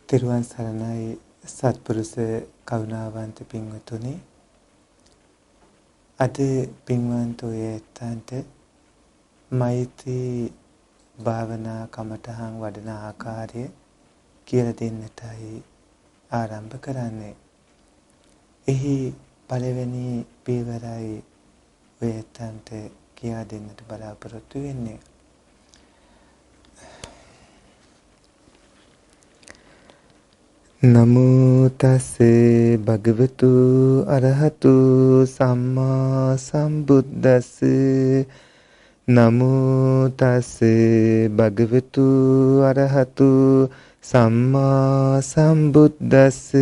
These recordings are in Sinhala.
තෙරුවන් සරණයි සත්පුරුෂ කරුණාවන්ත පින්වතුනි. අද පින්වන්ත ඔය ඇත්තන්ට මෛත්‍රී භාවනා කමඨහන් වඩන ආකාරය කියලා දෙන්නටයි ආරම්භ කරන්නේ. එහි පළවෙනි පියවරයි ඔය ඇත්තන්ට කියා දෙන්නට බලාපොරොත්තු වෙන්නේ. නමෝ තස්සේ භගවතු අරහතු සම්මා සම්බුද්දස්ස. නමෝ තස්සේ භගවතු අරහතු සම්මා සම්බුද්දස්ස.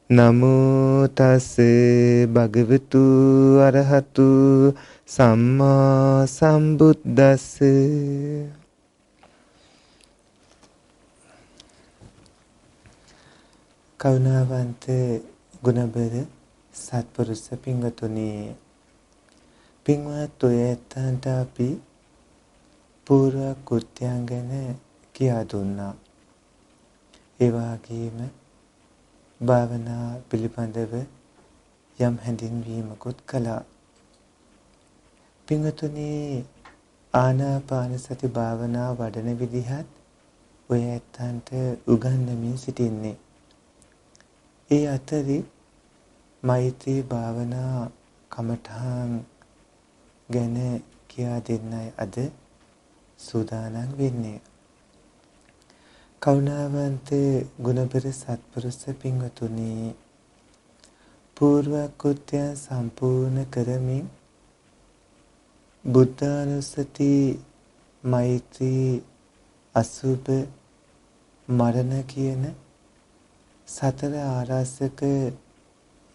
නමෝ තස්සේ භගවතු අරහතු සම්මා සම්බුද්දස්ස. කරුණාවන්ත ගුණබර සත්පුරුෂ පින්වතුනි, පින්වත් ඔය ඇත්තන්ට අපි පූර්ව කෘත්‍යයන් ගැන කියා දුන්නා. ඒ වගේම භාවනා පිළිබඳව යම් හැඳින්වීමකුත් කළා. පින්වතුනි, ආනාපාන සති භාවනා වඩන විදිහත් ඔය ඇත්තන්ට උගන්වමින් සිටින්නේ. ඒ අතරේ මෛත්‍රී භාවනා කමඨහන් ගැන කියා දෙන්නයි අද සූදානම් වෙන්නේ. කරුණාවන්ත ගුණබර සත්පුරුෂ පින්වතුනි, පූර්ව කෘත්‍ය සම්පූර්ණ කරමින් බුද්ධානුස්සති, මෛත්‍රී, අසුභ, මරණ කියන සතර ආරාසක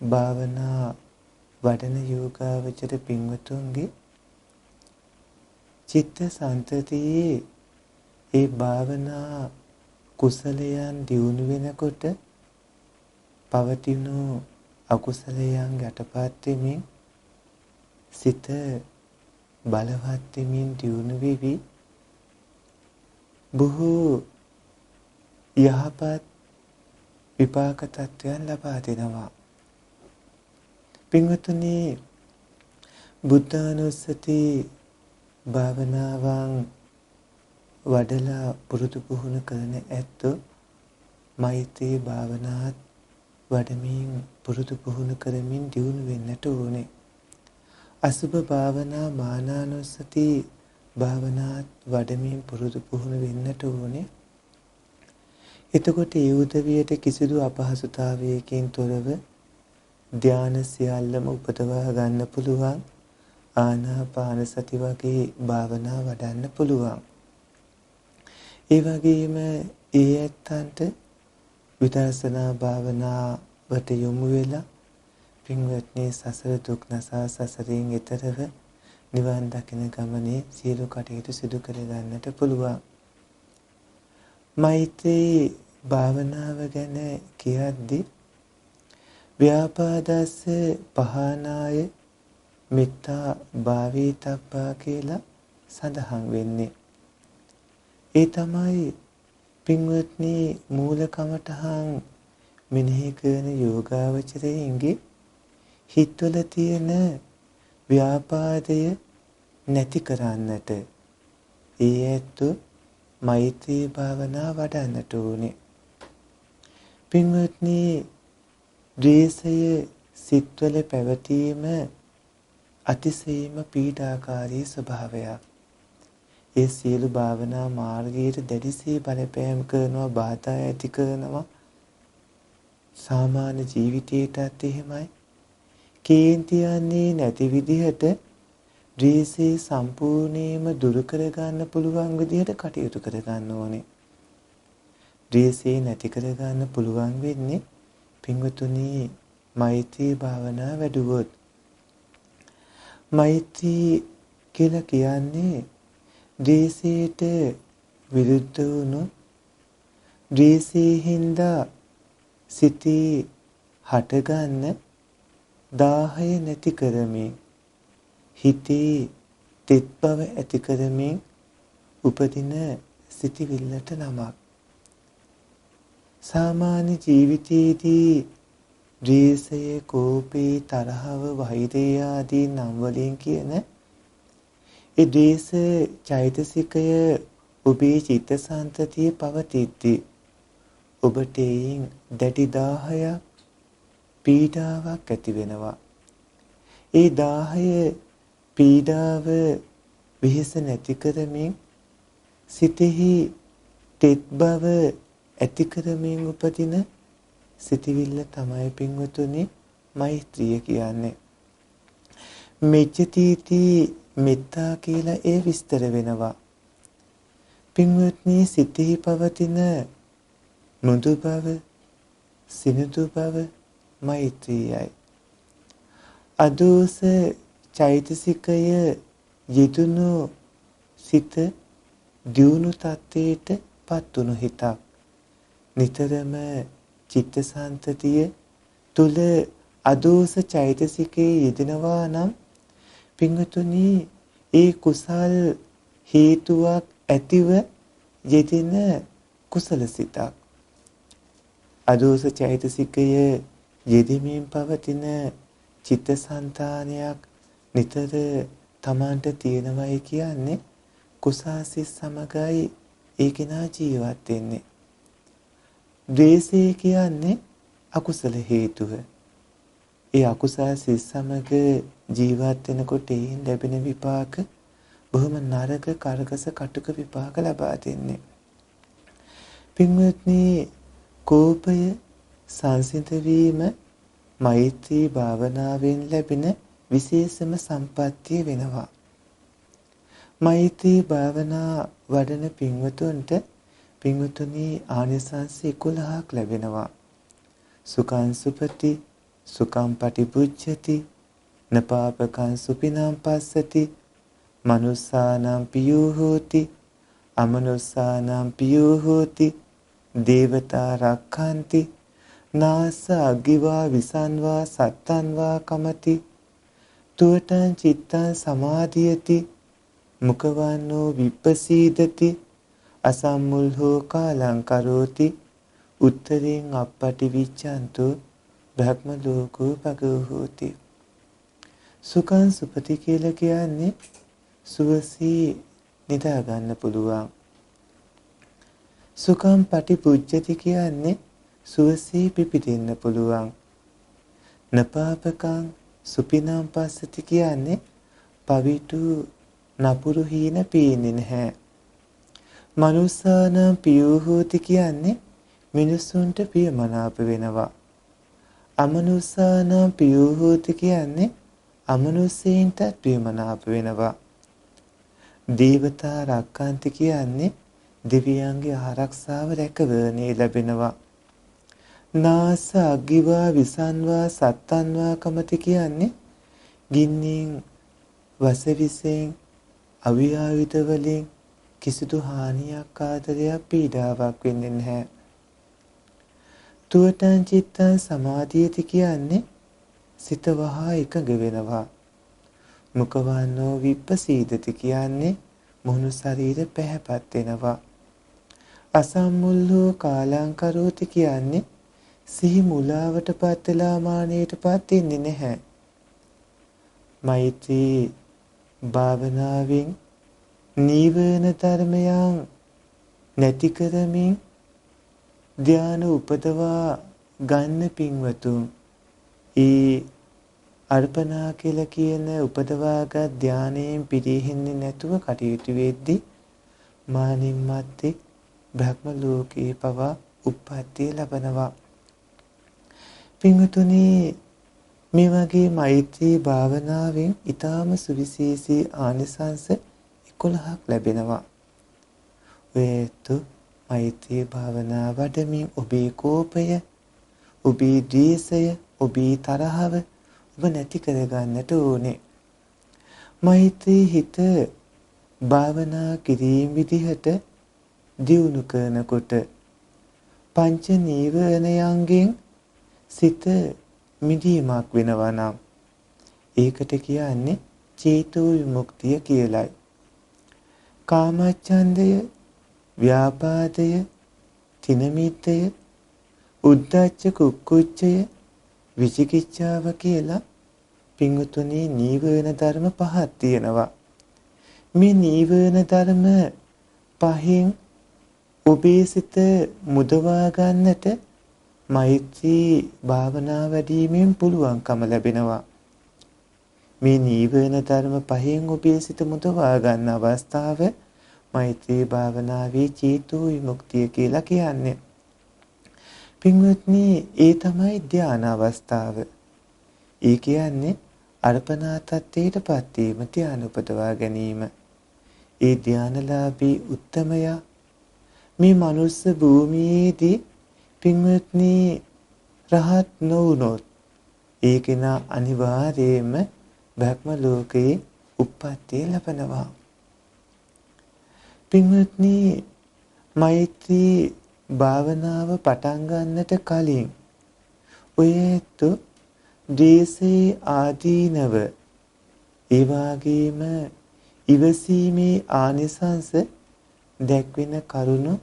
භාවනා වඩන යෝගාවචර පින්වතුන්ගේ චිත්ත සංතතියේ ඒ භාවනා කුසලයන් දියුණු වෙනකොට පවතින අකුසලයන් යටපත් වෙමින් සිත බලවත් වෙමින් දියුණු වෙවි බොහෝ යහපත් විපාක තත්ත්වයන් ලබා දෙනවා. පින්වතුනි, බුද්ධානුස්සති භාවනාවන් වඩලා පුරුදු පුහුණු කරන ඇත්තෝ මෛත්‍රී භාවනාත් වඩමින් පුරුදු පුහුණු කරමින් දියුණු වෙන්නට ඕනේ. අසුභ භාවනා, මානානුස්සති භාවනාත් වඩමින් පුරුදු පුහුණු වෙන්නට ඕනේ. එතකොට ඒ උදවියට කිසිදු අපහසුතාවයකින් තොරව ධාන සියල්ලම උපදවා ගන්න පුළුවන්. ආනාපාන සති වගේ භාවනා වඩන්න පුළුවන්. ඒ වගේම ඒ ඇත්තන්ට විදර්ශනා භාවනාවට යොමු වෙලා පින්වත්නි, සසර දුක් නසා සසරින් එතරව නිවන් දකින ගමනේ සියලු කටයුතු සිදු කර ගන්නට පුළුවන්. මෛත්‍රී භාවනාව ගැන කියද්දී ව්‍යාපාදස්ස පහනාය මෙත්තා භාවීතබ්බා කියලා සඳහන් වෙන්නේ. ඒ තමයි පින්වත්නි, මූල කමඨහන් මෙනෙහි කරන යෝගාවචරයන්ගේ හිතවල තියෙන ව්‍යාපාදය නැති කරන්නට ඒ ඇත්තෝ මෛත්‍රී භාවනා වඩන්නට ඕනේ. පින්වත්නි, ද්වේෂය සිත්වල පැවතීම අතිශයින්ම පීඩාකාරී ස්වභාවයක්. ඒ සියලු භාවනා මාර්ගයට දැඩිසේ බලපෑම් කරනවා, බාධා ඇති කරනවා. සාමාන්‍ය ජීවිතයටත් එහෙමයි. කේන්ති යන්නේ නැති විදිහට ද්වේෂය සම්පූර්ණයෙන්ම දුරු කර ගන්න පුළුවන් විදිහට කටයුතු කර ගන්න ඕනේ. ද්වේෂය නැති කර ගන්න පුළුවන් වෙන්නේ පින්වතුනි මෛත්‍රී භාවනා වැඩුවොත්. මෛත්‍රී කියලා කියන්නේ ද්වේෂයට විරුද්ධ වුණු, ද්වේෂයෙන් හින්දා සිතේ හටගන්න දාහය නැති කරමින්, හිතේ තෙත් බව ඇති කරමින් උපදින සිටිවිල්ලට නමක්. සාමාන්‍ය ජීවිතයේදී ද්වේෂය, කෝපය, තරහව, වෛරය ආදී නම් වලින් කියන ඒ ද්වේෂ චෛතසිකය ඔබේ චිත්තසංතතියේ පවතිද්දී ඔබට එයින් දැඩි දාහයක් පීඩාවක් ඇති වෙනවා. ඒ දාහය පීඩාව වෙහෙස නැති කරමින් සිතෙහි තෙත් බව ඇති කරමින් උපදින සිතවිල්ල තමයි පින්වතුනි මෛත්‍රිය කියන්නේ. මෙච්චතිති මෙත්තා කියලා ඒ විස්තර වෙනවා. පින්වත්නි සිතෙහි පවතින මෘදු බව, සිනිඳු බව මෛත්‍රියයි. අදෝස චෛතසිකය යෙදුණු සිත දියුණු තත්ත්වයට පත්වුණු හිතක්. නිතරම චිත්තසංතතිය තුල අදෝස චෛතසිකයේ යෙදෙනවා නම් පින්වතුනි ඒ කුසල් හේතුවක් ඇතිව යෙදෙන කුසල සිතක්. අදෝස චෛතසිකය යෙදෙමින් පවතින චිත්තසංතානයක් නිතර තමන්ට තියෙනවයි කියන්නේ කුසාසිත සමගයි ඒ කෙනා ජීවත් වෙන්නේ. ද්වේෂය කියන්නේ අකුසල හේතුව. ඒ අකුසල සිත් සමග ජීවත් වෙනකොට එයින් ලැබෙන විපාක බොහොම නරක කරකස කටුක විපාක ලබා දෙන්නේ. පින්වත්නි කෝපය සංසිඳ වීම මෛත්‍රී භාවනාවෙන් ලැබෙන විශේෂම සම්පත්තිය වෙනවා. මෛත්‍රී භාවනා වඩන පින්වතුනි ආනිසංස 11ක් ලැබෙනවා. සුඛං සුපති, සුඛං පටිපුච්ඡති, නපාපකං සුපිනම් පස්සති, මනුස්සානම් පියෝ හෝති, අමනුස්සානම් පියෝ හෝති, දේවතා රක්ඛන්ති, නාස අග්ගිවා විසන්වා සත්තන්වා කමති, තුවටං චිත්තං සමාධියති, මුඛවන්නෝ විප්පසීදති, අසම්මුල්හෝ කාලං කරෝති, උත්තරින් අප්පටි විච්ඡන්තෝ බ්‍රහ්ම ලෝකෝ භගෝ හෝති. සුඛං සුපති කියලා කියන්නේ සුවසී නිදා ගන්න පුළුවන්. සුඛං පටිපුච්ඡති කියන්නේ සුවසී පිපිදෙන්න පුළුවන්. නපාපකං සුපිනම් පස්සති කියන්නේ පවිතු නපුරු හීන පේන්නේ නැහැ. මනුස්සානම් පියෝ හෝති කියන්නේ මිනිසුන්ට ප්‍රියමනාප වෙනවා. අමනුස්සානම් පියෝ හෝති කියන්නේ අමනුස්සයින්ට ප්‍රියමනාප වෙනවා. දේවතා රක්ඛන්ති කියන්නේ දෙවියන්ගේ ආරක්ෂාව රැකවරණේ ලැබෙනවා. නාස අග්ගිවා විසන්වා සත්තන්වා කමති කියන්නේ ගින්නෙන් වසවිසෙන් අවියාවිත වලින් කිසිදු හානියක් ආදරයක් පීඩාවක් වෙන්නේ නැහැ. තුවටං චිත්තං සමාධියති කියන්නේ සිත වහා එකඟ වෙනවා. මුඛවන්නෝ විප්පසීදති කියන්නේ මොහොන ශරීර පැහැපත් වෙනවා. අසම්මුල්ලෝ කාලං කරෝති කියන්නේ සිහි මුලාවටපත් වෙලා මානෙටපත් වෙන්නේ නැහැ. මෛත්‍රී භාවනාවෙන් නීවරණ ධර්මයන් නැති කරමින් ධ්‍යාන උපදවා ගන්න පින්වතුන් ඒ අර්පණා කියලා කියන උපදවාගත් ධානයෙන් පිරිහෙන්නේ නැතුව කටයුතු වෙද්දී මානින් මත්තේ බ්‍රහ්ම ලෝකේ පවා උප්පත්තිය ලබනවා. පින්වතුනි මේ වගේ මෛත්‍රී භාවනාවෙන් ඊටාම සුවිශේෂී ආනිසංස 11ක් ලැබෙනවා. ඔයත් මෛත්‍රී භාවනා වඩමින් ඔබේ කෝපය, ඔබේ ද්වේෂය, ඔබේ තරහව ඔබ නැති කරගන්නට ඕනේ. මෛත්‍රී හිත භාවනා කිරීම විදිහට දියුණු කරනකොට පංච නීවරණයන්ගෙන් සිත මිදීමක් වෙනවා නම් ඒකට කියන්නේ චේතෝ විමුක්තිය කියලයි. කාමච්ඡන්දය, ව්‍යාපාදය, තිනමිද්ධය, උද්ධච්ච කුක්කුච්චය විචිකිච්ඡාව කියලා පින්වතුනි නීවරණ ධර්ම පහක් තියෙනවා. මේ නීවරණ ධර්ම පහෙන් ඔබේ සිත මුදවා ගන්නට මෛත්‍රී භාවනා වැඩිමෙන් පුළුවන්කම ලැබෙනවා. මේ නීවරණ ධර්ම පහෙන් ඔබේ සිත මුදවා ගන්න අවස්ථාව මෛත්‍රී භාවනාවේ චේතෝ විමුක්තිය කියලා කියන්නේ. පින්වත්නි, ඒ තමයි ධාන අවස්ථාව. ඒ කියන්නේ අර්පණා තත්ත්වයටපත් වීම, ධාන උපදවා ගැනීම. ඒ ධානලාභී උත්තමයා මේ මනුස්ස භූමියේදී පින්වත්නි රහත් නොවුනොත් ඒ කෙනා අනිවාර්යයෙන්ම බ්‍රහ්ම ලෝකයේ උප්පත්තිය ලබනවා. පින්වත්නි, මෛත්‍රී භාවනාව පටන් ගන්නට කලින් ඔයත් දේසේ ආදීනව ඒ වගේම ඉවසීමේ ආනිසංස දැක්වෙන කරුණු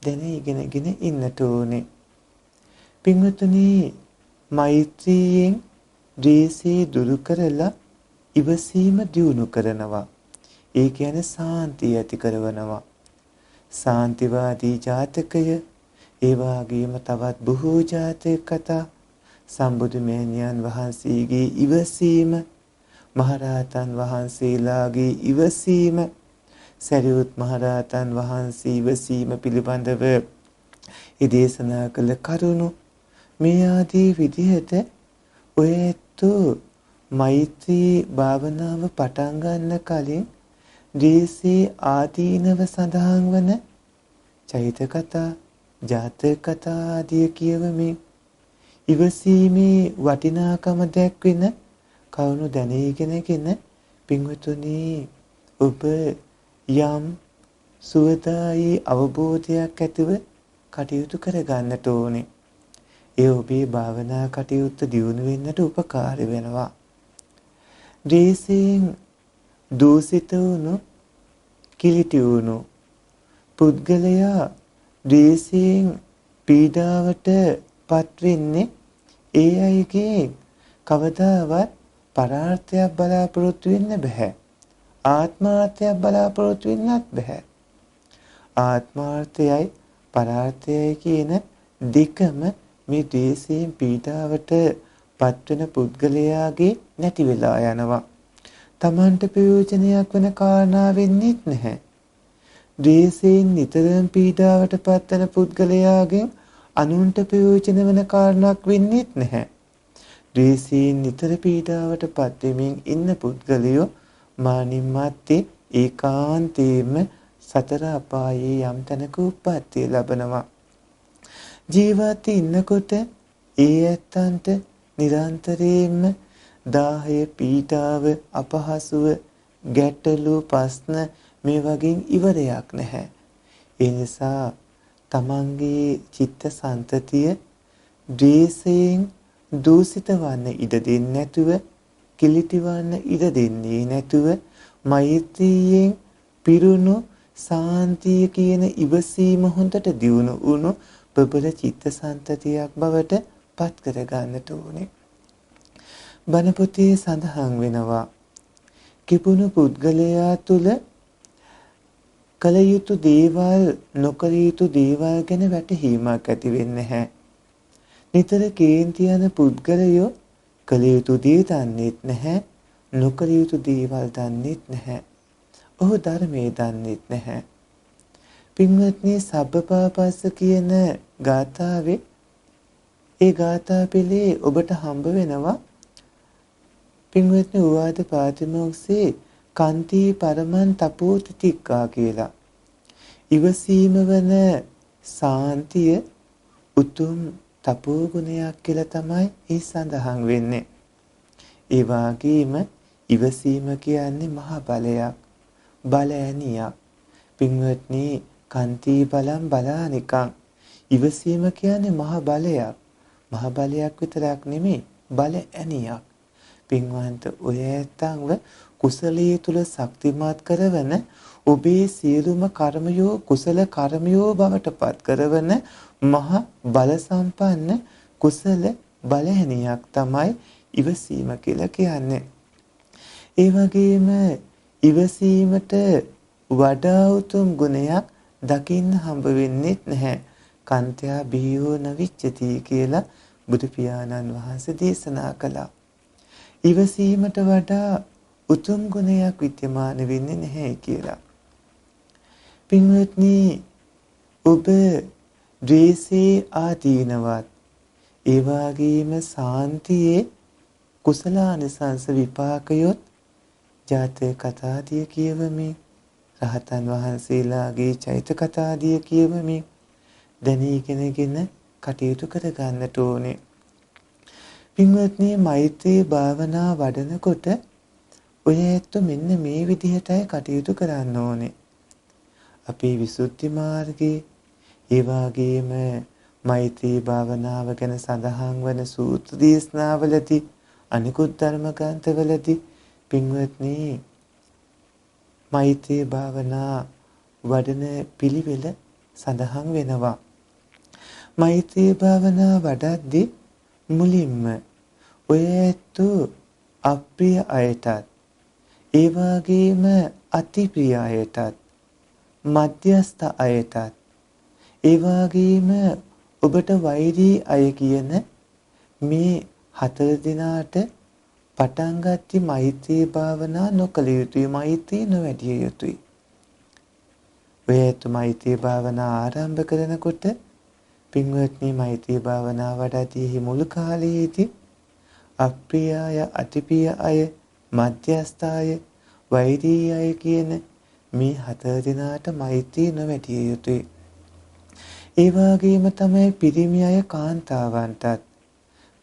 දැන ඉගෙනගෙන ඉන්නට ඕනේ. පින්වතුනි, මෛත්‍රියෙන් දේසේ දුරු කරලා ඉවසීම දියුණු කරනවා. ඒ කියන්නේ සාන්තිය ඇති කරවනවා. සාන්තිවාදී ජාතකය, ඒ වගේම තවත් බොහෝ ජාතක කතා, සම්බුදු මෙහෙණියන් වහන්සේගේ ඉවසීම, මහරහතන් වහන්සේලාගේ ඉවසීම, සරියුත් මහරහතන් වහන්සේ ඉවසීම පිළිබඳව දේශනා කළ කරුණු, මේ ආදී විදිහට ඔයත් මෛත්‍රී භාවනාව පටන් ගන්න කලින් දේසේ ආදීනව සඳහන් වන චෛත කතා, ජාතක කතා ආදී කියවමින් ඉවසීමේ වටිනාකම දැක්වෙන කරුණු දැනීගෙනගෙන පින්වතුනි, ඔබ යම් සුවදායී අවබෝධයක් ඇතිව කටයුතු කරගන්නට ඕනේ. ඒ ඔබේ භාවනා කටයුත්ත දියුණු වෙන්නට උපකාරී වෙනවා. දේශයෙන් දූෂිත වුණු, කිලිටි වුණු පුද්ගලයා දේශයෙන් පීඩාවට පත් වෙන්නේ ඒ අයගේ කවදාවත් පරාර්ථයක් බලාපොරොත්තු වෙන්න බෑ. ආත්මාර්ථයක් බලාපොරොත්තු වෙන්නත් බෑ. ආත්මාර්ථයයි පරාර්ථයයි කියන දෙකම මේ දේශයෙන් පීඩාවට පත්වෙන පුද්ගලයාගේ නැති වෙලා යනවා. තමන්ට ප්‍රයෝජනයක් වෙන කාරණා වෙන්නේ නැහැ. දේශයෙන් නිතරම පීඩාවට පත්වන පුද්ගලයාගෙන් අනුන්ට ප්‍රයෝජන වෙන කාරණාවක් වෙන්නේ නැහැ. දේශයෙන් නිතර පීඩාවට පත් වෙමින් ඉන්න පුද්ගලයෝ මානින් මත්තේ ඒකාන්තයෙන්ම සතර අපායේ යම් තැනක උප්පත්තිය ලබනවා. ජීවත් ඉන්නකොට ඒ ඇත්තන්ට නිරන්තරයෙන්ම දාහය, පීඩාව, අපහසුව, ගැටලු, ප්‍රශ්න මේ වගේ ඉවරයක් නැහැ. ඒ නිසා තමන්ගේ චිත්ත සංතතිය ද්වේෂයෙන් දූෂිත වන්න ඉඩ දෙන්නේ නැතුව, කිලිටි වන්න ඉඩ දෙන්නේ නැතුව, මෛත්‍රියෙන් පිරුණු සාන්තිය කියන ඉවසීම හොඳට දියුණු වුණු ප්‍රබල චිත්ත සංතතියක් බවට පත් කර ගන්නට ඕනේ. බණ පොතේ සඳහන් වෙනවා, කිපුණු පුද්ගලයා තුල කල යුතු දේවල්, නොකල යුතු දේවල් ගැන වැටහීමක් ඇති වෙන්නේ නැහැ. නිතර කේන්ති යන පුද්ගලයෝ කල යුතු දේ දන්නේත් නැහැ, නොකල යුතු දේවල් දන්නේත් නැහැ. ඔහු ධර්මයේ දන්නේත් නැහැ. පින්වත්නි, සබ්බපාපස්ස කියන ගාථාවේ ඒ ගාථා පිළේ ඔබට හම්බ වෙනවා පින්වත්නි උවාද පාතිමෝක්ෂේ කාන්ති පරමන් තපෝ තිතික්කා කියලා. ඉවසීම වන සාන්තිය උතුම් තපෝ ගුණයක් කියලා තමයි ඒ සඳහන් වෙන්නේ. ඒ වගේම ඉවසීම කියන්නේ මහා බලයක්, බලෑනියක්. පින්වත්නි, කාන්ති බලම් බලානිකං. ඉවසීම කියන්නේ මහා බලයක්. මහා බලයක් විතරක් නෙමෙයි, බලෑනියක්. පින්වන්ත ඔය ඇත්තන්ව කුසලයේ තුල ශක්තිමත් කරවන ඔබේ සියලුම කර්මයෝ කුසල කර්මයෝ බවට පත් කරවන මහ බල සම්පන්න කුසල බලහැනියක් තමයි ඉවසීම කියලා කියන්නේ. ඒ වගේම ඉවසීමට වඩා උතුම් ගුණයක් දකින්න හම්බ වෙන්නේ නැහැ. කන්ත්‍යා බියෝ නවිච්චති කියලා බුදු පියාණන් වහන්සේ දේශනා කළා. ඉවසීමට වඩා උතුම් ගුණයක් විද්‍යමාන වෙන්නේ නැහැ කියලා. පින්වත්නි ඔබ ද්වේෂේ ආදීනවත් ඒ වගේම සාන්තියේ කුසලානිසංස විපාකයොත් ජාතක කතාදිය කියවමින් රහතන් වහන්සේලාගේ චෛත කතාදිය කියවමින් දැනීගෙනගෙන කටයුතු කර ගන්නට ඕනේ. පින්වත්නි මෛත්‍රී භාවනා වඩනකොට ඔය ඇත්ත මෙන්න මේ විදිහටයි කටයුතු කරන්න ඕනේ. අපේ විසුද්ධි මාර්ගයේ ඒ වගේම මෛත්‍රී භාවනාව ගැන සඳහන් වන සූත්‍ර දේශනාවලදී අනිකුත් ධර්ම ග්‍රන්ථවලදී පින්වත්නි මෛත්‍රී භාවනා වඩන පිළිවෙල සඳහන් වෙනවා. මෛත්‍රී භාවනා වඩද්දී මුලින්ම ඔය ඇත්තු අප්‍රිය අයටත් ඒ වගේම අතිප්‍රිය අයටත් මධ්‍යස්ථ අයටත් ඒ වගේම ඔබට වෛරී අය කියන මේ හතර දිනාට පටන් ගatti මෛත්‍රී භාවනා නොකළ යුතුයි, මෛත්‍රී නොවැඩිය යුතුයි. ඔයත් මෛත්‍රී භාවනා ආරම්භ කරනකොට පින්වත්නි මෛත්‍රී භාවනා වඩදී මුල් කාලයේදී අප්‍රිය අය, අතිප්‍රිය අය, මධ්‍යස්ථ අය, වෛරී අය කියන මේ හතර දිනාට මෛත්‍රී නොවැඩිය යුතුයි. ඒ වගේම තමයි පිරිමි අය කාන්තාවන්ටත්,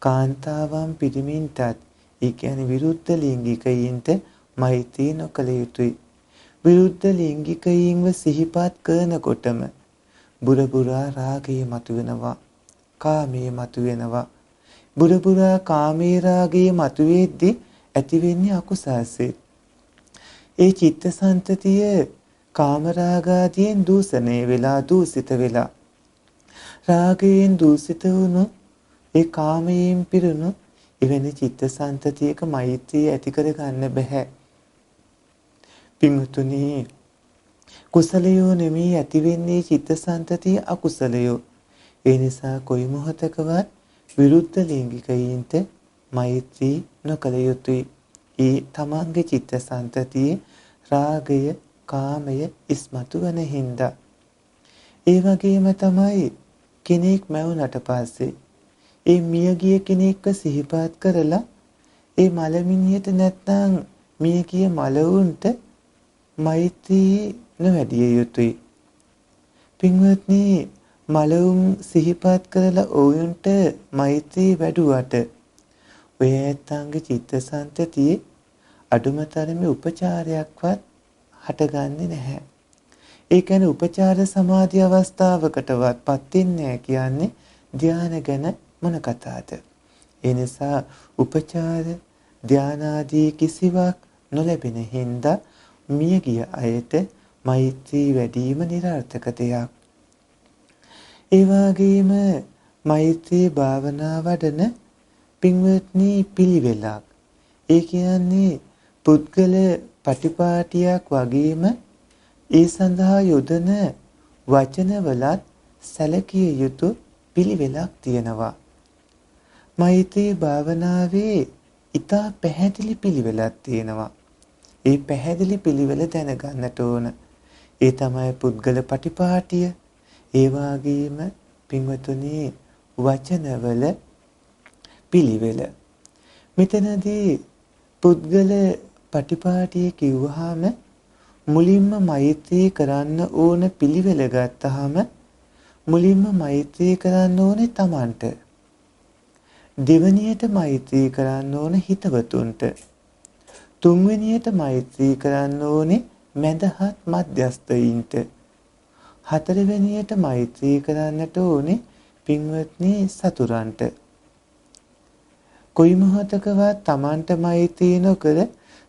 කාන්තාවන් පිරිමින්ටත්, ඒ කියන්නේ විරුද්ධ ලිංගිකයින්ට මෛත්‍රී නොකළ යුතුයි. විරුද්ධ ලිංගිකයින්ව සිහිපත් කරනකොටම බුරබුරා රාගය මතුවෙනවා, කාමයේ මතුවෙනවා. බුරබුරා කාමයේ රාගයේ මතුවේද්දී ඇති වෙන්නේ අකුසල්සේ. ඒ චිත්තසංතතිය කාමරාගාදීන් දූෂණය වෙලා, දූෂිත වෙලා, රාගයෙන් දූෂිත වුණු ඒ කාමයෙන් පිරුණු එවැනි චිත්තසංතතියක මෛත්‍රිය ඇති කර ගන්න බෑ. පින්වතුනි කුසලයෝ නෙමෙයි ඇති වෙන්නේ චිත්තසංතතිය අකුසලයෝ. ඒ නිසා කොයි මොහතකවත් විරුද්ධ ලිංගිකයින්ට මෛත්‍රී නොකළ යුතුයි. ඒ තමන්ගේ චිත්තසංතතියේ රාගය, කාමය ඉස්මතු වන හින්දා. ඒ වගේම තමයි කෙනෙක් මැවුනට පස්සේ ඒ මියගිය කෙනෙක්ව සිහිපත් කරලා ඒ මලමිනියට නැත්නම් මියගිය මලවුන්ට මෛත්‍රී නොවැඩිය යුතුයි. පින්වත්නි මලවුන් සිහිපත් කරලා ඔවුන්ට මෛත්‍රී වැඩුවට ඔය ඇත්තන්ගේ චිත්තසංතතියේ අඩුමතරමේ උපචාරයක්වත් හටගන්නේ නැහැ. ඒ කියන්නේ උපචාර සමාධි අවස්ථාවකටවත් පත් වෙන්නේ නැහැ කියන්නේ ධානය ගැන මොන කතාවද? ඒ නිසා උපචාර ධානාදී කිසිවක් නොලැබෙන හින්දා මියගිය අයට මෛත්‍රී වැඩිම නිරර්ථක දෙයක්. ඒ වගේම මෛත්‍රී භාවනා වඩන පින්වත්නි පිළිවෙලක්. ඒ කියන්නේ පුද්ගල පටිපාටියක් වගේම ඒ සඳහා යොදන වචනවලත් සැලකිය යුතු පිළිවෙලක් තියෙනවා. මෛත්‍රී භාවනාවේ ඊටා පැහැදිලි පිළිවෙලක් තියෙනවා. ඒ පැහැදිලි පිළිවෙල දැනගන්නට ඕන. ඒ තමයි පුද්ගල පටිපාටිය. ඒ වගේම පින්වතුනි වචනවල පිළිවෙල. මෙතනදී පුද්ගල පටිපාටිය කිව්වහම මුලින්ම මෛත්‍රී කරන්න ඕන පිළිවෙල ගත්තාම මුලින්ම මෛත්‍රී කරන්න ඕනේ තමන්ට. දෙවැනියට මෛත්‍රී කරන්න ඕන හිතවතුන්ට. තුන්වෙනියට මෛත්‍රී කරන්න ඕනේ මැදහත් මධ්‍යස්ථයින්ට. හතරවෙනියට මෛත්‍රී කරන්නට ඕනේ පින්වත්නි සතුරන්ට. කොයි මොහොතකවත් Tamanට මෛත්‍රී නොකර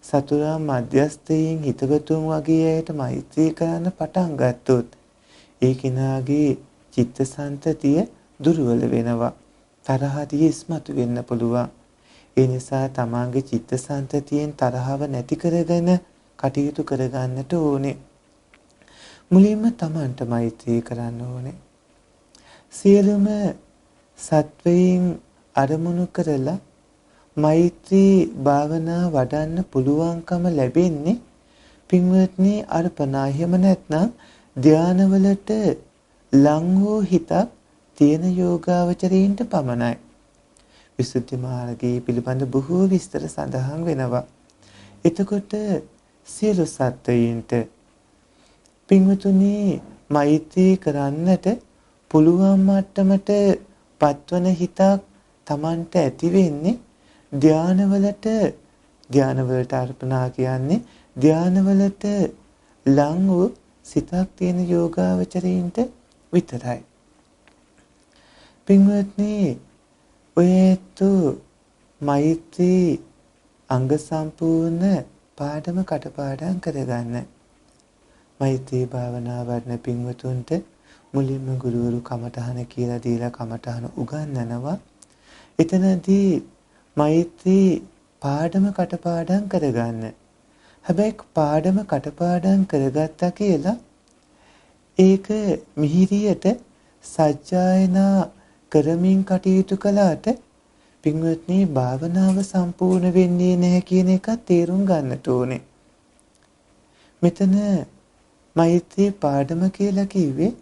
සතුරා මධ්‍යස්ථයෙන් හිතවතුන් වගේ අයට මෛත්‍රී කරන්න පටන් ගත්තොත් ඒ කෙනාගේ චිත්තසංතතිය දුර්වල වෙනවා. තරහදී ඉස්මතු වෙන්න පුළුවන්. ඒ නිසා Tamanගේ චිත්තසංතතියෙන් තරහව නැති කරගෙන කටයුතු කරගන්නට ඕනේ. මුලින්ම Tamanට මෛත්‍රී කරන්න ඕනේ. සියලුම සත්වයින් අරමුණු කරලා මෛත්‍රී භාවනා වඩන්න පුළුවන්කම ලැබෙන්නේ පින්වත්නි අර්පණා එහෙම නැත්නම් ධානවලට ලං වූ හිතක් තියෙන යෝගාවචරයින්ට පමණයි. විසුද්ධි මාර්ගයේ පිළිබඳ බොහෝ විස්තර සඳහන් වෙනවා. එතකොට සියලු සත්වයින්ට පින්වතුනි මෛත්‍රී කරන්නට පුළුවන් මට්ටමට පත්වන හිතක් Tamanට ඇති වෙන්නේ ධානවලට අර්පණා කියන්නේ ධානවලට ලං වූ සිතක් තියෙන යෝගාවචරයින්ට විතරයි. පින්වත්නි ඔයතු මෛත්‍රී අංග සම්පූර්ණ පාඩම කටපාඩම් කරගන්න. මෛත්‍රී භාවනා වඩන පින්වතුන්ට මුලින්ම ගුරුවරු කමඨහන කියලා දීලා කමඨහන උගන්වනවා. එතනදී මෛත්‍රී පාඩම කටපාඩම් කරගන්න. හැබැයි පාඩම කටපාඩම් කරගත්තා කියලා ඒක මිහිරියට සජ්ජායනා කරමින් කටයුතු කළාට පින්වත්නි භාවනාව සම්පූර්ණ වෙන්නේ නැහැ කියන එක තේරුම් ගන්නට ඕනේ. මෙතන මෛත්‍රී පාඩම කියලා කිව්වේ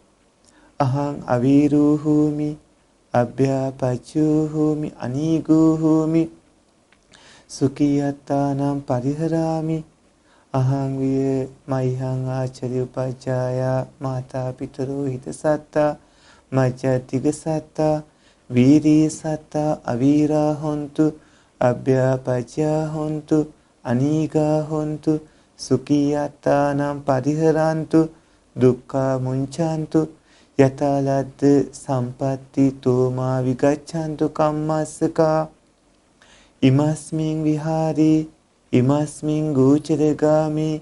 අහං අවීරෝ හෝමි අභ්‍යාපච්චෝ හෝමි අනීගෝ හෝමි සුඛියත්තානම් පරිහරාමි අහං විය මයිහං ආචර්ය උපජ්ජාය මාතා පිතරෝ හිත සත්තා මජ්ජතිග සත්තා වීරී සත්තා අවීරා හොන්තු අභ්‍යාපච්චා හොන්තු අනීගා හොන්තු සුඛියත්තානම් පරිහරන්තු දුක්ඛා මුංචන්තු යතාලද්ද සම්පatti තෝමා විගච්ඡන්තු කම්මස්සකා ඉමස්මින් විහාරේ ඉමස්මින් ගෝචරගාමේ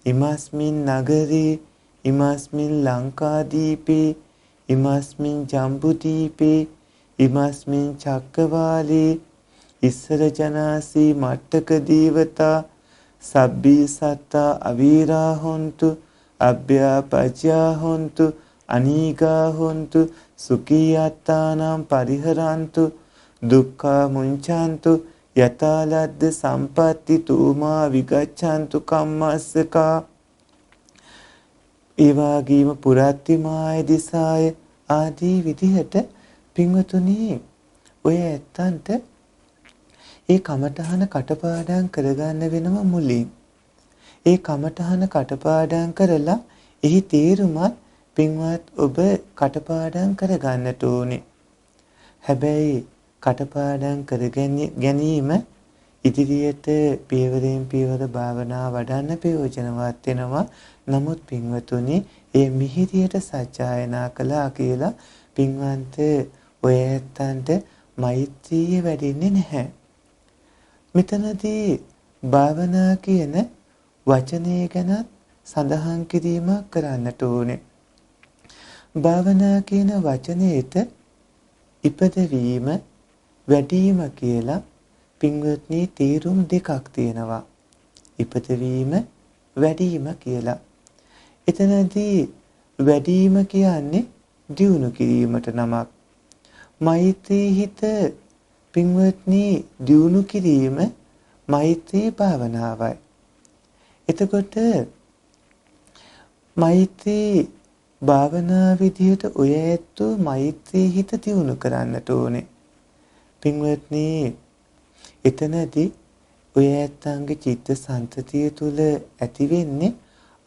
ඉමස්මින් නගරේ ඉමස්මින් ලංකාදීපේ ඉමස්මින් ජම්බුදීපේ ඉමස්මින් චක්කවාලේ ඉස්සර ජනාසී මට්ටක දීවතා සබ්බී සත්තා අවීරා හොන්තු අභ්‍යාපජ්ජා හොන්තු අනීගා හොන්තු සුඛියත්තානම් පරිහරන්තු දුක්ඛා මුංචන්තු යතාලද්ද සම්පatti තෝමා විගච්ඡන්තු කම්මස්සකා ඒ වගේම පුරත්තිමාය දිසාය ආදී විදිහට පින්වතුනි ඔය ඇත්තන්ට ඒ කමඨහන කටපාඩම් කරගන්න වෙනවා මුලින්. ඒ කමඨහන කටපාඩම් කරලා එහි තේරුමත් පින්වත් ඔබ කටපාඩම් කරගන්නට ඕනේ. හැබැයි කටපාඩම් ගැනීම ඉදිරියට පියවරෙන් පියවර භාවනා වඩන්න ප්‍රයෝජනවත් වෙනවා. නමුත් පින්වතුනි ඒ මිහිරියට සජ්ජායනා කළා කියලා පින්වන්ත ඔය ඇත්තන්ට මෛත්‍රිය වැඩෙන්නේ නැහැ. මෙතනදී භාවනා කියන වචනය ගැන සඳහන් කිරීමක් කරන්නට ඕනේ. භාවනා කියන වචනයේට ඉපදවීම වැඩිම කියලා පින්වත්නි තේරුම් දෙකක් තියෙනවා. ඉපදවීම වැඩිම කියලා. එතනදී වැඩිම කියන්නේ දියුණු කිරීමට නමක්. මෛත්‍රී හිත පින්වත්නි දියුණු කිරීම මෛත්‍රී භාවනාවයි. එතකොට මෛත්‍රී භාවනා විදියට ඔය ඇත්තෝ මෛත්‍රී හිත දියුණු කරන්නට ඕනේ. පින්වත්නි එතනදී ඔය ඇත්තන්ගේ චිත්ත සංතතිය තුල ඇති වෙන්නේ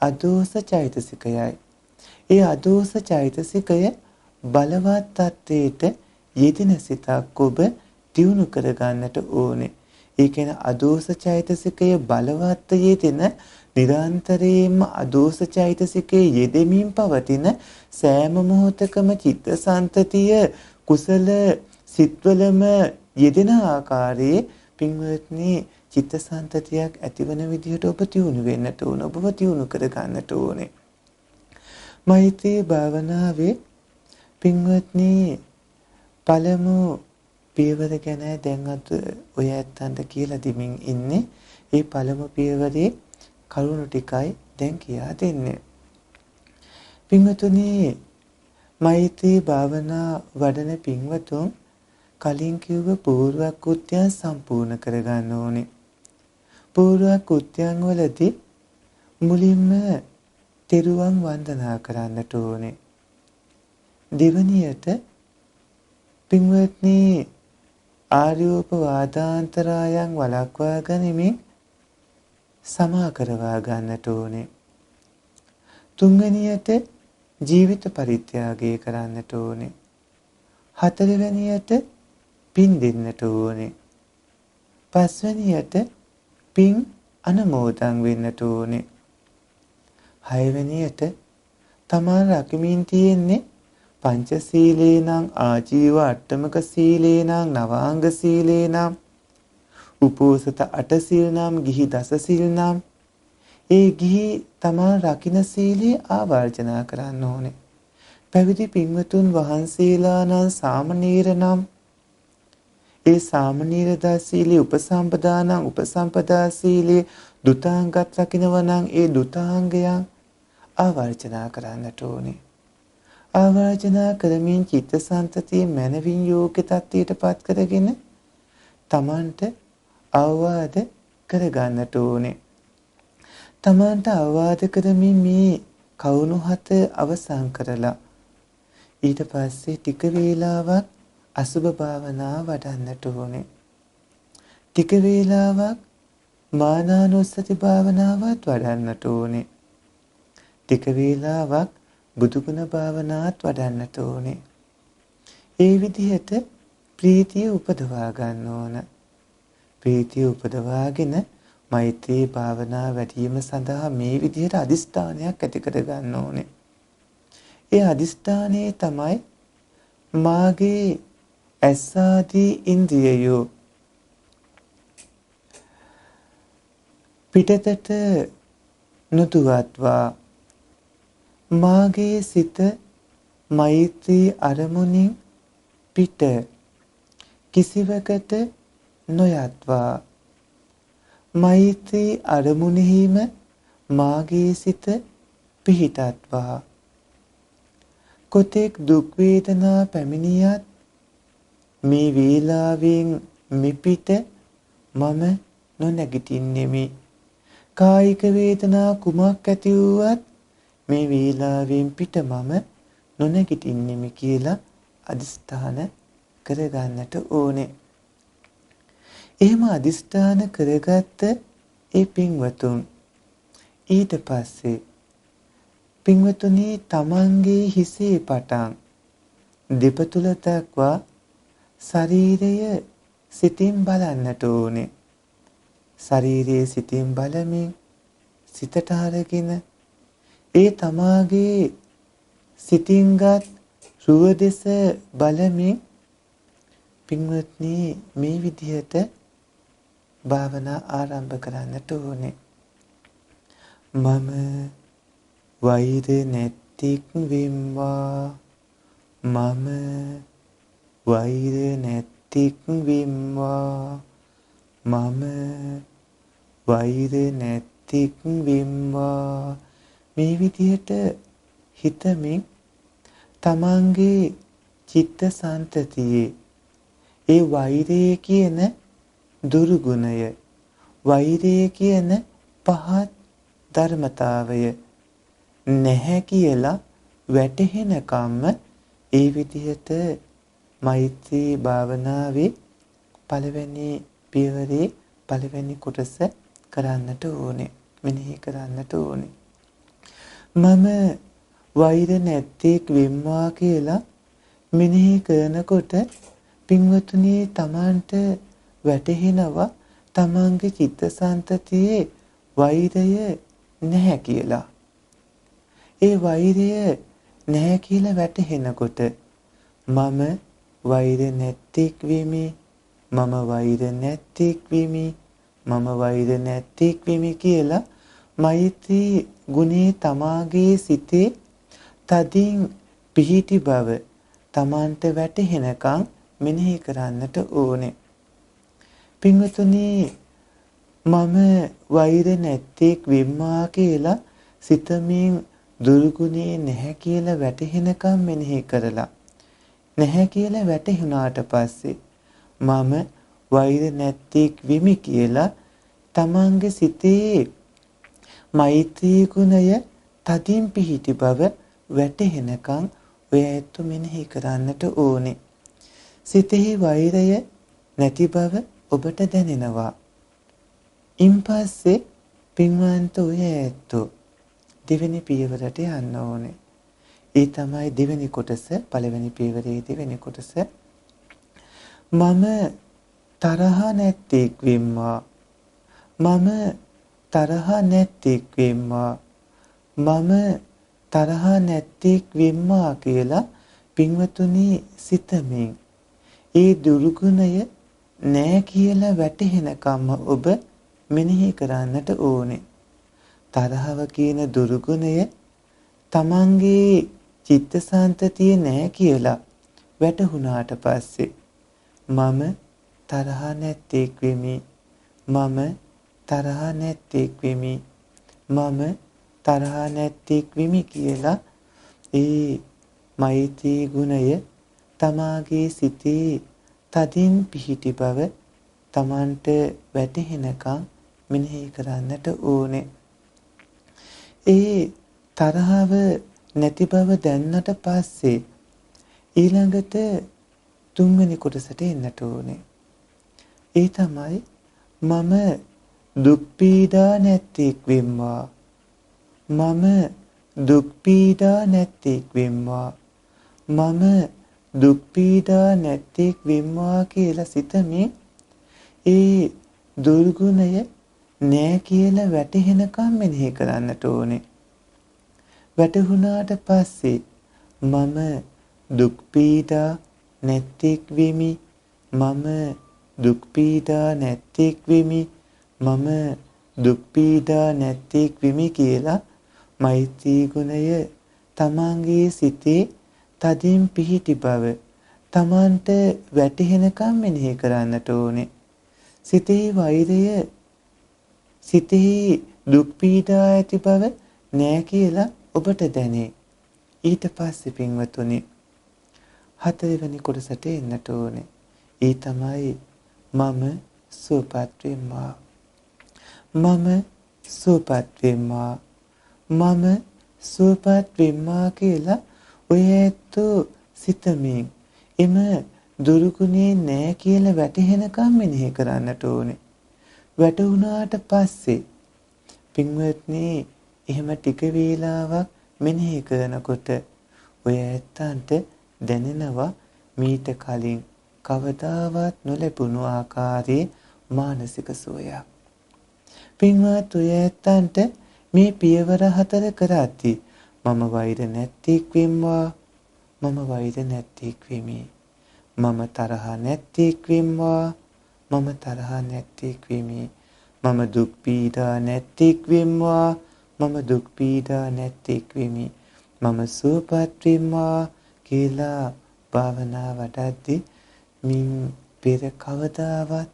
අදෝස චෛතසිකයයි. ඒ අදෝස චෛතසිකය බලවත් තත්ත්වයට යෙදෙන සිතක් ඔබ දියුණු කරගන්නට ඕනේ. ඒ කියන්නේ අදෝස චෛතසිකය බලවත් යෙදෙන නිරන්තරයෙන්ම අදෝස චෛතසිකයේ යෙදෙමින් පවතින සෑම මොහොතකම චිත්තසංතතිය කුසල සිත්වලම යෙදෙන ආකාරයේ පින්වත්නි චිත්තසංතතියක් ඇතිවන විදිහට ඔබ තියුණු වෙන්නට ඕන. ඔබව තියුණු කර ගන්නට ඕනේ. මෛත්‍රී භාවනාවේ පින්වත්නි පළමු පියවර ගැන දැන් අද ඔය ඇත්තන්ට කියලා දෙමින් ඉන්නේ. ඒ පළමු පියවරේ කරුණු ටිකයි දැන් කියා දෙන්නේ. පින්වතුනි මෛත්‍රී භාවනා වඩන පින්වතුන් කලින් කිව්ව පූර්ව කෘත්‍යයන් සම්පූර්ණ කරගන්න ඕනේ. පූර්ව කෘත්‍යයන් වලදී මුලින්ම තෙරුවන් වන්දනා කරන්නට ඕනේ. දෙවනියට පින්වත්නි ආර්යෝපවාදාන්තරයන් වළක්වා ගැනීමෙන් සමා කරවා ගන්නට ඕනේ. තුන්වෙනියට ජීවිත පරිත්‍යාගය කරන්නට ඕනේ. හතරවෙනියට පින් දෙන්නට ඕනේ. පස්වෙනියට පින් අනුමෝදන් වෙන්නට ඕනේ. හයවෙනියට තමන් රකිමින් තියෙන්නේ පංචශීලේ නම් ආජීව අට්ටමක සීලේ නම් නවාංග සීලේ නම් උපෝසත අටසිල් නම් ගිහි දසසිල් නම් ඒ ගිහි තමන් රකින්න සීලේ ආවර්ජනා කරන්න ඕනේ. පැවිදි පින්වතුන් වහන්සේලා නම් සාමණේර නම් ඒ සාමණේර සීලේ උපසම්පදා නම් උපසම්පදා සීලේ දුතාංගත් රකින්නවා නම් ඒ දුතාංගයන් ආවර්ජනා කරන්නට ඕනේ. ආවර්ජනා කරමින් චිත්තසංතතිය මනවින් යෝග්‍ය තත්ත්වයට පත් කරගෙන තමන්ට අවවාද කරගන්නට ඕනේ. තමන්ට අවවාද කරමින් මේ කවුණු හත අවසන් කරලා ඊට පස්සේ ටික වේලාවක් අසුභ භාවනා වඩන්නට ඕනේ. ටික වේලාවක් මානානුස්සති භාවනාවත් වඩන්නට ඕනේ. ටික වේලාවක් බුදුගුණ භාවනාත් වඩන්නට ඕනේ. ඒ විදිහට ප්‍රීතිය උපදවා ගන්න ඕන. ප්‍රීතිය උපදවාගෙන මෛත්‍රී භාවනා වැඩිම සඳහා මේ විදිහට අදිස්ථානයක් ඇති කර ගන්න ඕනේ. ඒ අදිස්ථානයේ තමයි මාගේ ඇසාදී ඉන්ද්‍රියයෝ පිටතට නොදුවත්වා මාගේ සිත මෛත්‍රී අරමුණින් පිට කිසිවකට නොයත්වා මෛත්‍රී අරමුණෙහිම මාගේ සිත පිහිටත්වා කොතෙක් දුක් වේදනා පැමිණියත් මේ වේලාවෙන් මෙපිට මම නොනැගිටින්නෙමි. කායික වේදනා කුමක් ඇති වුවත් මේ වේලාවෙන් පිට මම නොනැගිටින්නෙමි කියලා අදිස්ථාන කරගන්නට ඕනේ. එහෙම අදිස්ථාන කරගත්ත ඒ පින්වතුන් ඊට පස්සේ පින්වතුනි තමන්ගේ හිසේ පටන් දෙපතුල දක්වා ශරීරය සිතින් බලන්නට ඕනේ. ශරීරයේ සිතින් බලමින් සිතට අරගෙන ඒ තමාගේ සිතින්ගත් රුව දෙස බලමින් පින්වත්නි මේ විදිහට භාවනා ආරම්භ කරන්නට ඕනේ. මම වෛර නැතික් වෙම්වා මම වෛර නැතික් වෙම්වා මම වෛර නැතික් වෙම්වා මේ විදිහට හිතමින් තමන්ගේ චිත්ත සන්තතියේ ඒ වෛරය කියන දුර්ගුණය වෛරය කියන පහත් ධර්මතාවය නැහැ කියලා වැටහෙනකම්ම ඒ විදිහට මෛත්‍රී භාවනාවේ පළවෙනි පියවරේ පළවෙනි කොටස කරන්නට ඕනේ. මෙනෙහි කරන්නට ඕනේ. මම වෛර නැත්තේක් වෙම්වා කියලා මෙනෙහි කරනකොට පින්වතුනි තමන්ට වැටහෙනවා තමන්ගේ චිත්තසංතතියේ වෛරය නැහැ කියලා. ඒ වෛරය නැහැ කියලා වැටහෙනකොට මම වෛර නැත්තේක් වෙමි මම වෛර නැත්තේක් වෙමි. මම වෛර නැත්තේක් වෙමි කියලා මෛත්‍රී ගුණේ තමාගේ සිතේ තදින් පිහිටි බව තමන්ට වැටහෙනකම් මෙනෙහි කරන්නට ඕනේ. පින්වතුනි, මම වෛර නැත්තේක් වෙම්මා කියලා සිතමින් දුර්ගුණේ නැහැ කියලා වැටහෙනකම් මෙනෙහි කරලා නැහැ කියලා වැටහුණාට පස්සේ මම වෛර නැත්තේක් වෙමි කියලා තමන්ගේ සිතේ මෛත්‍රී ගුණය තදින් පිහිටි බව වැටහෙනකම් ඔය ඇත්ත මෙනෙහි කරන්නට ඕනේ. සිතෙහි වෛරය නැති බව ඔබට දැනෙනවා. ඉන්පස්සේ පින්වන්ත ඔය ඇත්ත දෙවෙනි පියවරට යන්න ඕනේ. ඒ තමයි දෙවෙනි කොටස. පළවෙනි පියවරේ දෙවෙනි කොටස. මම තරහ නැත්තේක් වෙම්මා. මම තරහ නැත්තේක් වෙම්මා. මම තරහ නැත්තේක් වෙම්මා කියලා පින්වතුනි සිතමින් ඒ දුර්ගුණය නෑ කියලා වැටහෙනකම්ම ඔබ මෙනෙහි කරන්නට ඕනේ. තරහව කියන දුර්ගුණය තමන්ගේ චිත්තසංතතිය නෑ කියලා වැටහුණාට පස්සේ මම තරහ නැත්තේක් වෙමි. මම තරහ නැත්තේක් වෙමි. මම තරහ නැත්තේක් වෙමි කියලා ඒ මෛත්‍රී ගුණය තමාගේ සිතේ තදින් පිහිටි බව තමන්ට වැටහෙනකම් මෙනෙහි කරන්නට ඕනේ. ඒ තරහව නැති බව දැන්නට පස්සේ ඊළඟට තුන්වෙනි කොටසට එන්නට ඕනේ. ඒ තමයි මම දුක් පීඩා නැත්තේක් වෙම්වා. මම දුක් පීඩා නැත්තේක් වෙම්වා. මම දුක් පීඩා නැත්තේක් වෙම්වා කියලා සිතමින් ඒ දුර්ගුණය නෑ කියලා වැටහෙනකම් මෙනෙහි කරන්නට ඕනේ. වැටහුණාට පස්සේ මම දුක් පීඩා නැත්තේක් වෙමි. මම දුක් පීඩා නැත්තේක් වෙමි. මම දුක් පීඩා නැත්තේක් වෙමි කියලා මෛත්‍රී ගුණය තමන්ගේ සිතේ තදින් පිහිටි බව තමන්ට වැටහෙනකම් මෙනෙහි කරන්නට ඕනේ. සිතේ වෛරය සිතේ දුක් පීඩා ඇති බව නෑ කියලා ඔබට දැනේ. ඊට පස්සේ පින්වතුනි හතරවෙනි කොටසට එන්නට ඕනේ. ඒ තමයි මම සුවපත් වෙම්මා. මම සුවපත් වෙම්මා. මම සුවපත් වෙම්මා කියලා ඔය ඇත්ත සිතමින් එම දුර්ගුණේ නෑ කියලා වැටහෙනකම් මෙනෙහි කරන්නට ඕනේ. වැටුණාට පස්සේ පින්වත්නි එහෙම ටික වේලාවක් මෙනෙහි කරනකොට ඔය ඇත්තන්ට දැනෙනවා මීට කලින් කවදාවත් නොලැබුණු ආකාරයේ මානසික සුවයක්. පින්වත් ඔය ඇත්තන්ට මේ පියවර 4 කරද්දී මම වෛර නැත්තේක් වෙම්වා. මම වෛර නැත්තේක් වෙමි. මම තරහ නැත්තේක් වෙම්වා. මම තරහ නැත්තේක් වෙමි. මම දුක් පීඩා නැත්තේක් වෙම්වා. මම දුක් පීඩා නැත්තේක් වෙමි. මම සුවපත් වෙම්වා කියලා භාවනා වඩද්දී මින් පෙර කවදාවත්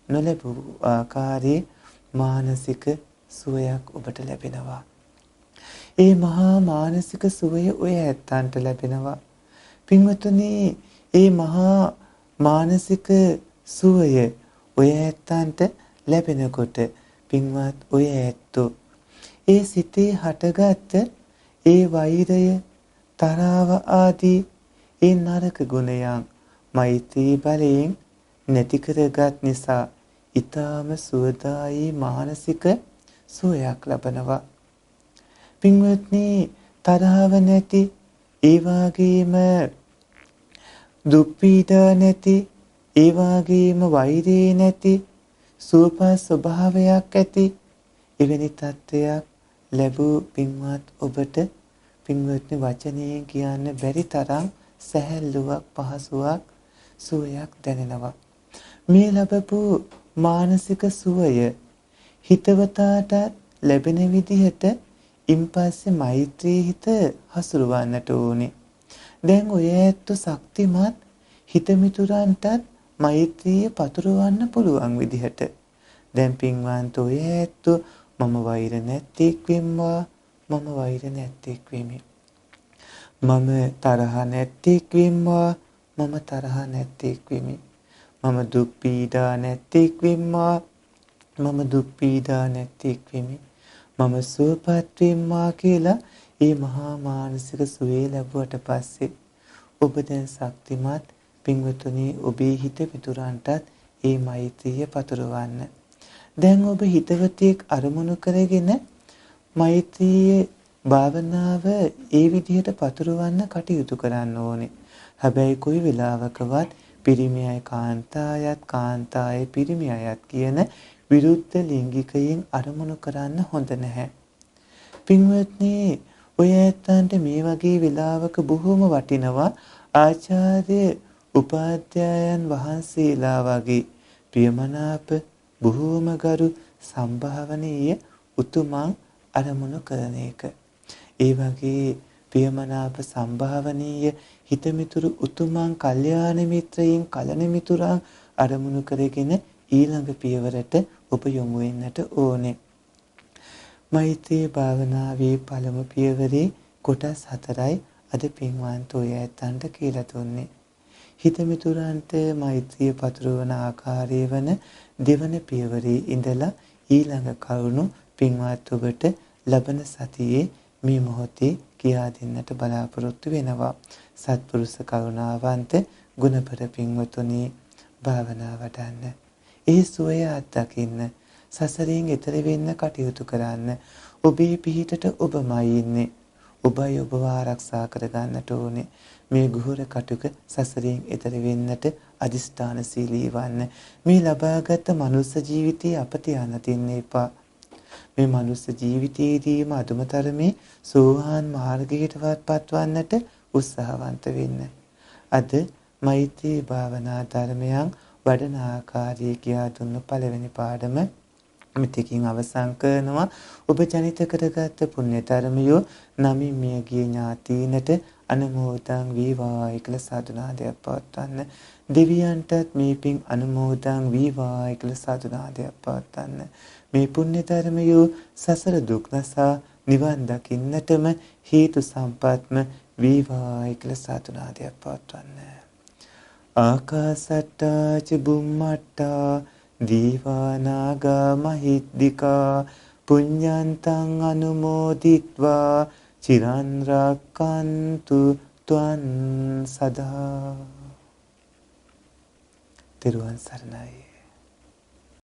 නොලැබූ ආකාරයේ මානසික සුවයක් ඔබට ලැබෙනවා. ඒ මහා මානසික සුවය ඔය ඇත්තන්ට ලැබෙනවා. පින්වතුනි, ඒ මහා මානසික සුවය ඔය ඇත්තන්ට ලැබෙනකොට පින්වත් ඔය ඇත්තෝ ඒ සිතේ හටගත් ඒ වෛරය, තරාව ආදී ඒ නරක ගුණයන් මෛත්‍රී බලයෙන් නැති කරගත් නිසා ඊටාම සුවදායී මානසික සුවයක් ලබනවා. පින්වත්නි, තරහව නැති, ඒ වගේම දුක් පීඩා නැති, ඒ වගේම වෛරය නැති සුවපත් ස්වභාවයක් ඇති එවැනි තත්ත්වයක් ලැබූ පින්වත් ඔබට පින්වත්නි වචනයෙන් කියන්න බැරි තරම් සැහැල්ලුවක්, පහසුවක්, සුවයක් දැනෙනවා. මේ ලැබපු මානසික සුවය හිතවතාට ලැබෙන විදිහට ඉන්පස්සේ මෛත්‍රී හිත හසුරවන්නට ඕනේ. දැන් ඔය ඇත්ත ශක්තිමත් හිතමිතුරන්ටත් මෛත්‍රිය පතුරවන්න පුළුවන් විදිහට. දැන් පින්වන්ත ඔය ඇත්ත මම වෛර නැත්තේක් වෙම්වා, මම වෛර නැත්තේක් වෙමි. මම තරහ නැත්තේක් වෙම්වා, මම තරහ නැත්තේක් වෙමි. මම දුක් පීඩා නැත්තේක් වෙම්වා, මම දුක් පීඩා නැත්තේක් වෙමි. මම සුවපත් වෙම්වා කියලා මේ මහා මානසික සුවේ ලැබුවට පස්සේ ඔබ දැන් ශක්තිමත් පින්වතුනි ඔබේ හිත මිතුරන්ටත් මේ මෛත්‍රිය පතුරවන්න. දැන් ඔබ හිතවතෙක් අරමුණු කරගෙන මෛත්‍රියේ භාවනාව ඒ විදිහට පතුරවන්න කටයුතු කරන්න ඕනේ. හැබැයි කොයි වෙලාවකවත් පිරිමියයි කාන්තායත් කාන්තායේ පිරිමියයත් කියන විරුද්ධ ලිංගිකයින් අරමුණු කරන්න හොඳ නැහැ. පින්වත්නි ඔය ඇත්තන්ට මේ වගේ වෙලාවක බොහොම වටිනවා ආචාර්ය උපාධ්‍යායන් වහන්සේලා වගේ ප්‍රියමනාප බොහොම ගරු සම්භාවනීය උතුමන් අරමුණු කරන එක. ඒ වගේ ප්‍රියමනාප සම්භාවනීය හිතමිතුරු උතුමන් කල්යාණ මිත්‍රයින් කලණ මිතුරන් අරමුණු කරගෙන ඊළඟ පියවරට ඔබ යොමු වෙන්නට ඕනේ. මෛත්‍රී භාවනාවේ පළමු පියවරේ කොටස් 4යි අද පින්වන්ත ඔය ඇත්තන්ට කියලා දුන්නේ. හිතමිතුරන්ට මෛත්‍රිය පතුරවන ආකාරය වන දෙවන පියවරේ ඉඳලා ඊළඟ කරුණු පින්වත් ඔබට ලබන සතියේ මේ මොහොතේ කියා දෙන්නට බලාපොරොත්තු වෙනවා. සත්පුරුෂ කරුණාවන්ත ගුණපර පින්වතුනි භාවනා වඩන්න. ඒ සුවය අත්දකින්න. සසරින් එතර වෙන්න කටයුතු කරන්න. ඔබේ පිහිටට ඔබමයි ඉන්නේ. ඔබයි ඔබව ආරක්ෂා කරගන්නට ඕනේ. මේ ගුහුර කටුක සසරින් එතර වෙන්නට අදිෂ්ඨානශීලී වන්න. මේ ලබාගත් මනුස්ස ජීවිතයේ අපට යන්න දෙන්න එපා. මේ මනුස්ස ජීවිතයේදීම අදුමතරමේ සෝවාන් මාර්ගයටවත් පත්වන්නට උත්සාහවන්ත වෙන්න. අද මෛත්‍රී භාවනා ධර්මයන් වඩන ආකාරය කියා දුන්න පළවෙනි පාඩම මෙතකින් අවසන් කරනවා. ඔබ ජනිත කරගත් පුණ්‍ය ධර්මයෝ නමින් මියගිය ඥාතීනට අනුමෝදන් වේවායි කියලා සාදුනාදයක් පවත්වන්න. දෙවියන්ටත් මේ පින් අනුමෝදන් වේවායි කියලා සාදුනාදයක් පවත්වන්න. මේ පුණ්‍ය ධර්මයෝ සසර දුක් නැසා නිවන් දකින්නටම හේතු සම්පත්ම වේවායි කියලා සාදුනාදයක් පවත්වන්න. ආකාසට්ටා ච බුම්මට්ටා දීවානාගා මහිද්దికා පුඤ්ඤන්තං අනුමෝදිත්වා චිරන් රක්칸තු ත්වං සදා. තෙරුවන් සරණයි.